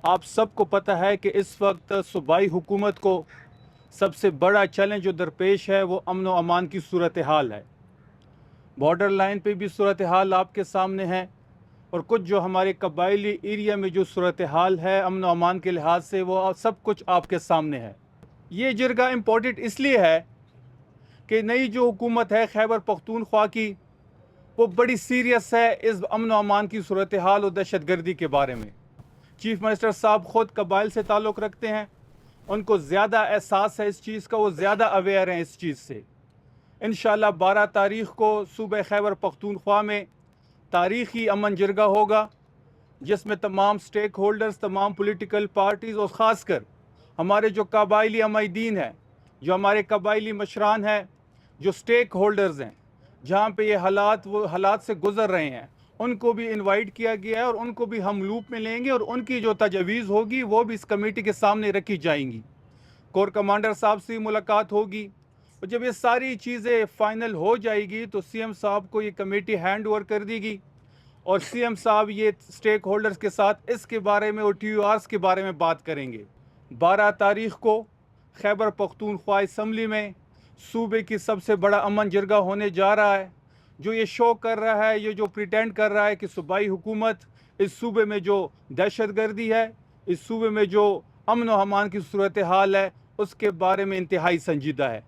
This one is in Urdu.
آپ سب کو پتہ ہے کہ اس وقت صوبائی حکومت کو سب سے بڑا چیلنج جو درپیش ہے وہ امن و امان کی صورتحال ہے۔ بارڈر لائن پہ بھی صورتحال آپ کے سامنے ہے، اور کچھ جو ہمارے قبائلی ایریا میں جو صورتحال ہے امن و امان کے لحاظ سے وہ سب کچھ آپ کے سامنے ہے۔ یہ جرگہ امپورٹنٹ اس لیے ہے کہ نئی جو حکومت ہے خیبر پختونخوا کی، وہ بڑی سیریس ہے اس امن و امان کی صورتحال اور دہشت گردی کے بارے میں۔ چیف منسٹر صاحب خود قبائل سے تعلق رکھتے ہیں، ان کو زیادہ احساس ہے اس چیز کا، وہ زیادہ اویئر ہیں اس چیز سے۔ انشاءاللہ 12 تاریخ کو صوبہ خیبر پختونخوا میں تاریخی امن جرگہ ہوگا، جس میں تمام سٹیک ہولڈرز، تمام پولیٹیکل پارٹیز اور خاص کر ہمارے جو قبائلی عمائدین ہیں، جو ہمارے قبائلی مشران ہیں، جو سٹیک ہولڈرز ہیں، جہاں پہ یہ وہ حالات سے گزر رہے ہیں، ان کو بھی انوائٹ کیا گیا ہے، اور ان کو بھی ہم لوپ میں لیں گے، اور ان کی جو تجویز ہوگی وہ بھی اس کمیٹی کے سامنے رکھی جائیں گی۔ کور کمانڈر صاحب سے ملاقات ہوگی، اور جب یہ ساری چیزیں فائنل ہو جائے گی تو سی ایم صاحب کو یہ کمیٹی ہینڈ اوور کر دی گی، اور سی ایم صاحب یہ سٹیک ہولڈرز کے ساتھ اس کے بارے میں اور ٹی یو آرز کے بارے میں بات کریں گے۔ 12 تاریخ کو خیبر پختونخوا اسمبلی میں صوبے کی سب سے بڑا امن جرگہ ہونے جا رہا ہے، جو یہ شو کر رہا ہے، یہ جو پریٹینڈ کر رہا ہے کہ صوبائی حکومت اس صوبے میں جو دہشت گردی ہے، اس صوبے میں جو امن و امان کی صورتحال ہے، اس کے بارے میں انتہائی سنجیدہ ہے۔